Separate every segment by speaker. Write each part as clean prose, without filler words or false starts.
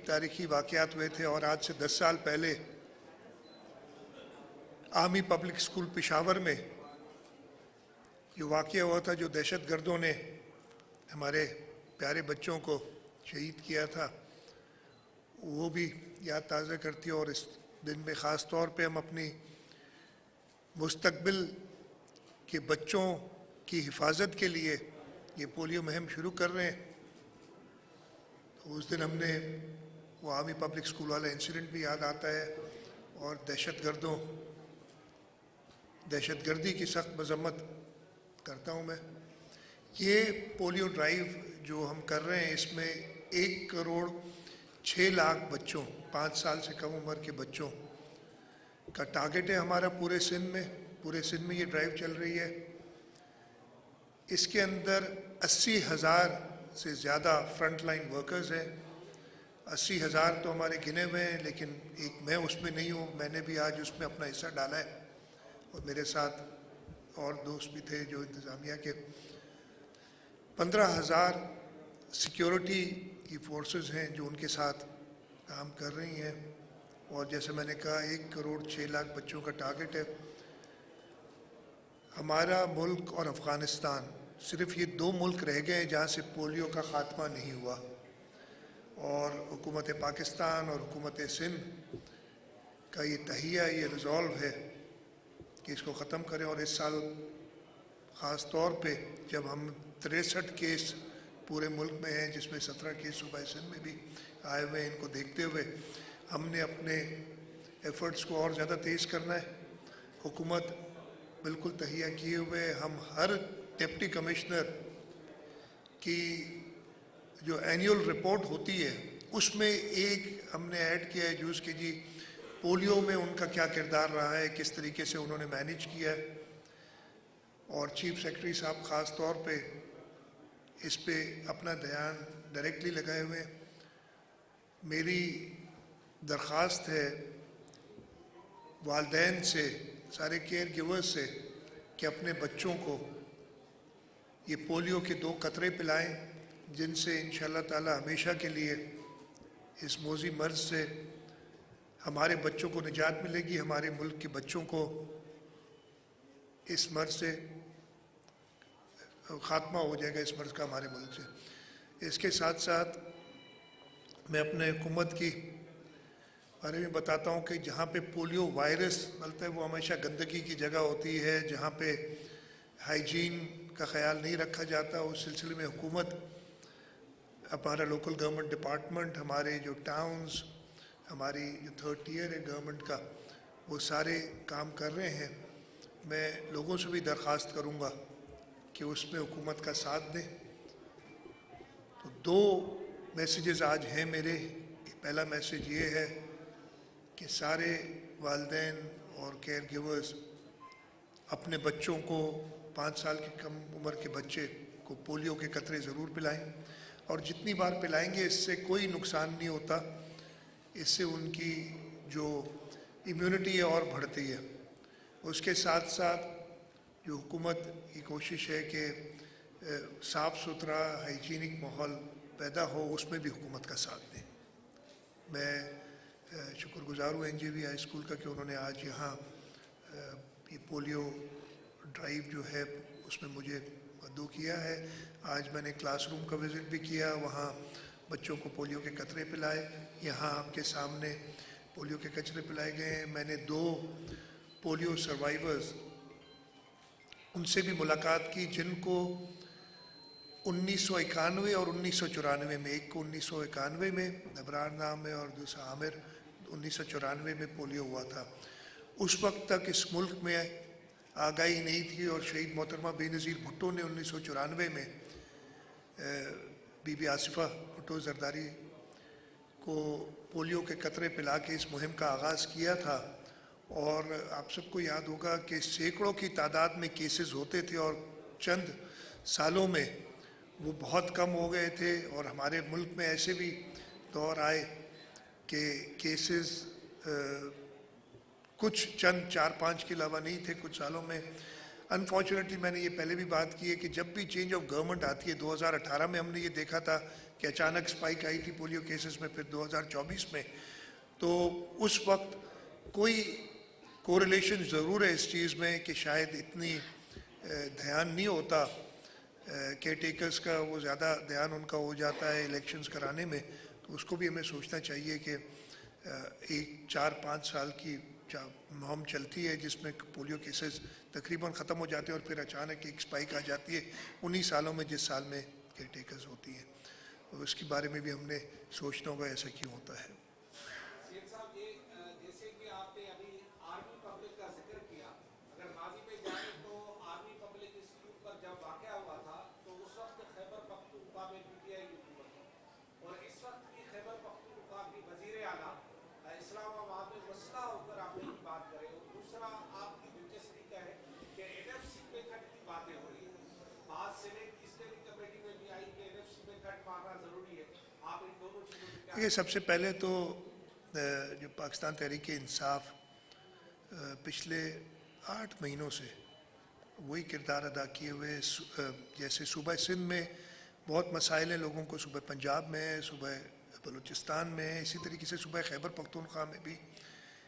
Speaker 1: تاریخی واقعات ہوئے تھے، اور آج سے 10 سال پہلے آرمی پبلک اسکول پشاور میں جو واقعہ ہوا تھا، جو دہشت گردوں نے ہمارے پیارے بچوں کو شہید کیا تھا، وہ بھی یاد تازہ کرتی ہے۔ اور اس دن میں خاص طور پہ ہم اپنی مستقبل کے بچوں کی حفاظت کے لیے یہ پولیو مہم شروع کر رہے ہیں۔ تو اس دن ہم نے وہ آرمی پبلک اسکول والا انسیڈنٹ بھی یاد آتا ہے، اور دہشت گردی کی سخت مذمت کرتا ہوں میں۔ یہ پولیو ڈرائیو جو ہم کر رہے ہیں، اس میں 1,06,00,000 بچوں، 5 سال سے کم عمر کے بچوں کا ٹارگٹ ہے ہمارا پورے سندھ میں یہ ڈرائیو چل رہی ہے۔ اس کے اندر 80,000 سے زیادہ فرنٹ لائن ورکرز ہیں۔ 80,000 تو ہمارے گنے ہوئے ہیں، لیکن میں اس میں نہیں ہوں، میں نے بھی آج اس میں اپنا حصہ ڈالا ہے، اور میرے ساتھ اور دوست بھی تھے جو انتظامیہ کے۔ 15,000 سیکیورٹی کی فورسز ہیں جو ان کے ساتھ کام کر رہی ہیں، اور جیسے میں نے کہا 1,06,00,000 بچوں کا ٹارگٹ ہے۔ ہمارا ملک اور افغانستان، صرف یہ 2 ملک رہ گئے ہیں جہاں سے پولیو کا خاتمہ نہیں ہوا، اور حکومت پاکستان اور حکومت سندھ کا یہ تہیہ، یہ ریزولو ہے کہ اس کو ختم کریں۔ اور اس سال خاص طور پہ جب ہم 63 کیس پورے ملک میں ہیں، جس میں 17 کیس صوبہ سندھ میں بھی آئے ہوئے ہیں، ان کو دیکھتے ہوئے ہم نے اپنے ایفرٹس کو اور زیادہ تیز کرنا ہے۔ حکومت بالکل تہیہ کیے ہوئے، ہم ہر ڈپٹی کمشنر کی جو اینیول رپورٹ ہوتی ہے اس میں ایک ہم نے ایڈ کیا ہے جوز کہ جی پولیو میں ان کا کیا کردار رہا ہے، کس طریقے سے انہوں نے مینیج کیا ہے، اور چیف سیکرٹری صاحب خاص طور پہ اس پہ اپنا دھیان ڈائریکٹلی لگائے ہوئے ہیں۔ میری درخواست ہے والدین سے، سارے کیئر گیورز سے، کہ اپنے بچوں کو یہ پولیو کے 2 قطرے پلائیں، جن سے انشاءاللہ تعالی ہمیشہ کے لیے اس موذی مرض سے ہمارے بچوں کو نجات ملے گی، ہمارے ملک کے بچوں کو اس مرض سے خاتمہ ہو جائے گا، اس مرض کا ہمارے ملک سے۔ اس کے ساتھ ساتھ میں اپنے حکومت کی بارے میں بتاتا ہوں کہ جہاں پہ پولیو وائرس ملتا ہے وہ ہمیشہ گندگی کی جگہ ہوتی ہے، جہاں پہ ہائیجین کا خیال نہیں رکھا جاتا۔ اس سلسلے میں حکومت، ہمارا لوکل گورنمنٹ ڈپارٹمنٹ، ہمارے جو ٹاؤنز، ہماری جو 3rd ٹیئر ہے گورنمنٹ کا، وہ سارے کام کر رہے ہیں۔ میں لوگوں سے بھی درخواست کروں گا کہ اس میں حکومت کا ساتھ دیں۔ تو 2 میسیجز آج ہیں میرے۔ پہلا میسیج یہ ہے کہ سارے والدین اور کیئر گیورز اپنے بچوں کو، 5 سال کی کم عمر کے بچے کو پولیو کے قطرے ضرور پلائیں، اور جتنی بار پلائیں گے اس سے کوئی نقصان نہیں ہوتا، اس سے ان کی جو امیونٹی ہے اور بڑھتی ہے۔ اس کے ساتھ ساتھ جو حکومت کی کوشش ہے کہ صاف ستھرا ہائیجینک ماحول پیدا ہو، اس میں بھی حکومت کا ساتھ دیں۔ میں شکر گزار ہوں NJV ہائی اسکول کا کہ انہوں نے آج یہاں یہ پولیو ڈرائیو جو ہے اس میں مجھے مدعو کیا ہے۔ آج میں نے کلاس روم کا وزٹ بھی کیا، وہاں بچوں کو پولیو کے قطرے پلائے، یہاں آپ کے سامنے پولیو کے قطرے پلائے گئے ہیں۔ میں نے 2 پولیو سروائیورز ان سے بھی ملاقات کی جن کو 1991 اور 1994 میں، ایک کو 1991 میں ابرار نام ہے اور دوسرا عامر، 1994 میں پولیو ہوا تھا۔ اس وقت تک اس ملک میں آگاہی نہیں تھی، اور شہید محترمہ بے نظیر بھٹو نے 1994 میں بی بی آصفہ بھٹو زرداری کو پولیو کے قطرے پلا کے اس مہم کا آغاز کیا تھا، اور آپ سب کو یاد ہوگا کہ سینکڑوں کی تعداد میں کیسز ہوتے تھے، اور چند سالوں میں وہ بہت کم ہو گئے تھے، اور ہمارے ملک میں ایسے بھی دور آئے کہ کیسز کچھ چند 4-5 کے علاوہ نہیں تھے کچھ سالوں میں۔ انفارچونیٹلی میں نے یہ پہلے بھی بات کی ہے کہ جب بھی چینج آف گورنمنٹ آتی ہے 2018 میں ہم نے یہ دیکھا تھا کہ اچانک سپائک آئی تھی پولیو کیسز میں، پھر 2024 میں، تو اس وقت کوئی کوریلیشن ضرور ہے اس چیز میں کہ شاید اتنی دھیان نہیں ہوتا کیئر ٹیکرز کا، وہ زیادہ دھیان ان کا ہو جاتا ہے الیکشنز کرانے میں، تو اس کو بھی ہمیں سوچنا چاہیے کہ ایک 4-5 سال کی مہم چلتی ہے جس میں پولیو کیسز تقریباً ختم ہو جاتے ہیں اور پھر اچانک ایک سپائک آ جاتی ہے 19 سالوں میں، جس سال میں کیئر ٹیکرز ہوتی ہیں، اور اس کے بارے میں بھی ہم نے سوچنا ہوگا ایسا کیوں ہوتا ہے۔ یہ سب سے پہلے تو جو پاکستان تحریک انصاف پچھلے 8 مہینوں سے وہی کردار ادا کیے ہوئے، جیسے صوبہ سندھ میں بہت مسائل ہیں لوگوں کو، صوبہ پنجاب میں ہے، صوبہ بلوچستان میں ہے، اسی طریقے سے صوبہ خیبر پختونخوا میں بھی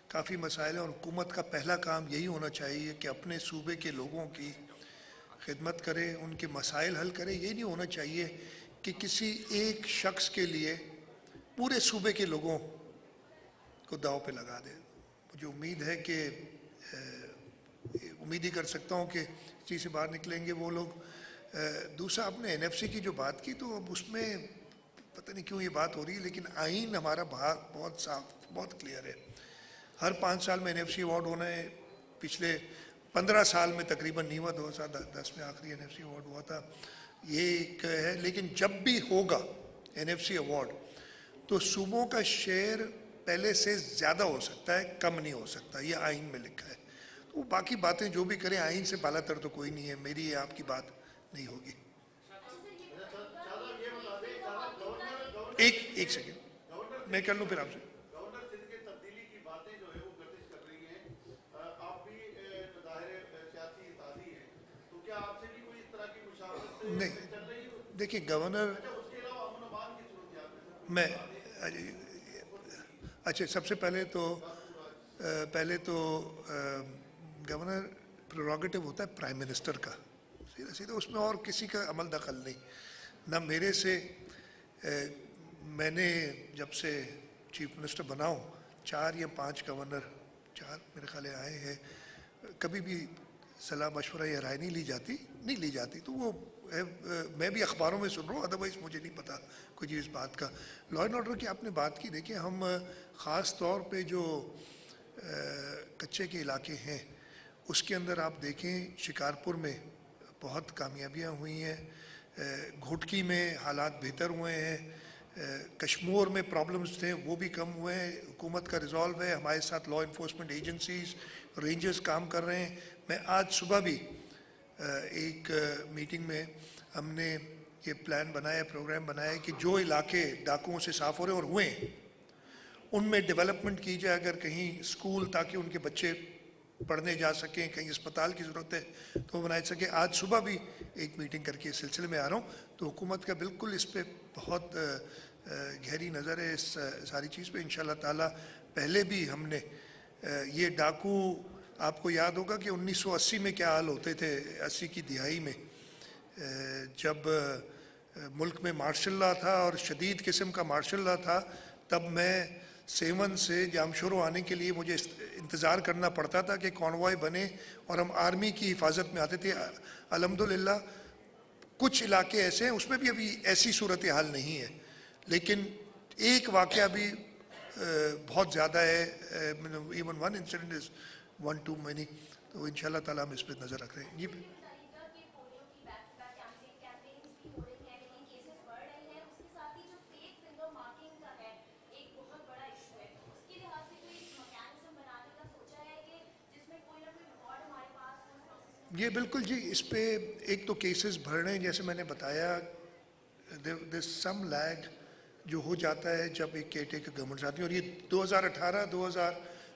Speaker 1: کافی مسائل ہیں، اور حکومت کا پہلا کام یہی ہونا چاہیے کہ اپنے صوبے کے لوگوں کی خدمت کرے، ان کے مسائل حل کرے۔ یہ نہیں ہونا چاہیے کہ کسی ایک شخص کے لیے پورے صوبے کے لوگوں کو داؤ پہ لگا دے۔ مجھے امید ہے کہ امید ہی کر سکتا ہوں کہ اس چیز سے باہر نکلیں گے وہ لوگ۔ دوسرا، آپ نے NFC کی جو بات کی تو اب اس میں پتہ نہیں کیوں یہ بات ہو رہی ہے، لیکن آئین ہمارا بہت صاف، بہت کلیئر ہے۔ ہر 5 سال میں NFC ایوارڈ ہونا ہے۔ پچھلے 15 سال میں تقریباً نہیں ہوا، 2010 میں آخری NFC ایوارڈ ہوا تھا۔ یہ ایک ہے، لیکن جب بھی ہوگا NFC ایوارڈ تو صوبوں کا شیئر پہلے سے زیادہ ہو سکتا ہے، کم نہیں ہو سکتا، یہ آئین میں لکھا ہے۔ تو باقی باتیں جو بھی کریں، آئین سے بالا تر تو کوئی نہیں ہے، میری آپ کی بات نہیں ہوگی۔ ایک سیکنڈ میں کر لوں پھر آپ سے۔ نہیں دیکھیں گورنر، میں اچھا سب سے پہلے تو گورنر پریروگیٹو ہوتا ہے پرائم منسٹر کا، سیدھا سیدھا، اس میں اور کسی کا عمل دخل نہیں، نہ میرے سے۔ میں نے جب سے چیف منسٹر بنا ہوں 4 یا 5 گورنر، 4 میرے خیال آئے ہیں، کبھی بھی صلاح مشورہ یا رائے نہیں لی جاتی، تو وہ میں بھی اخباروں میں سن رہا ہوں، ادروائز مجھے نہیں پتا کوئی چیز بات کا۔ لا اینڈ آرڈر کی آپ نے بات کی، دیکھیں ہم خاص طور پہ جو کچے کے علاقے ہیں اس کے اندر آپ دیکھیں شکارپور میں بہت کامیابیاں ہوئی ہیں، گھوٹکی میں حالات بہتر ہوئے ہیں، کشمور میں پرابلمز تھے وہ بھی کم ہوئے ہیں، حکومت کا ریزالو ہے، ہمارے ساتھ لا انفورسمنٹ ایجنسیز، رینجرز کام کر رہے ہیں۔ میں آج صبح بھی ایک میٹنگ میں ہم نے یہ پلان بنایا، پروگرام بنایا کہ جو علاقے ڈاکوؤں سے صاف ہو رہے اور ہوئے ہیں ان میں ڈیولپمنٹ کی جائے، اگر کہیں اسکول تاکہ ان کے بچے پڑھنے جا سکیں، کہیں اسپتال کی ضرورت ہے تو وہ بنائے سکیں۔ آج صبح بھی ایک میٹنگ کر کے اس سلسلے میں آ رہا ہوں، تو حکومت کا بالکل اس پہ بہت گہری نظر ہے اس ساری چیز پہ، انشاءاللہ تعالی۔ پہلے بھی ہم نے یہ ڈاکو، آپ کو یاد ہوگا کہ 1980 میں کیا حال ہوتے تھے، 80 کی دہائی میں جب ملک میں مارشل لا تھا اور شدید قسم کا مارشل لا تھا، تب میں 7 سے جامشورو آنے کے لیے مجھے انتظار کرنا پڑتا تھا کہ کانوائے بنے اور ہم آرمی کی حفاظت میں آتے تھے۔ الحمدللہ کچھ علاقے ایسے ہیں اس میں بھی ابھی ایسی صورتحال نہیں ہے، لیکن ایک واقعہ بھی بہت زیادہ ہے، even one incident is one too many, تو انشاءاللہ تعالیٰ ہم اس پہ نظر رکھ رہے ہیں۔ جی یہ بالکل جی، اس پہ ایک تو کیسز بڑھ رہے ہیں، جیسے میں نے بتایا دیر سم لیگ جو ہو جاتا ہے جب ایک کیئر ٹیکر گورنمنٹ آتی ہے، اور یہ 2018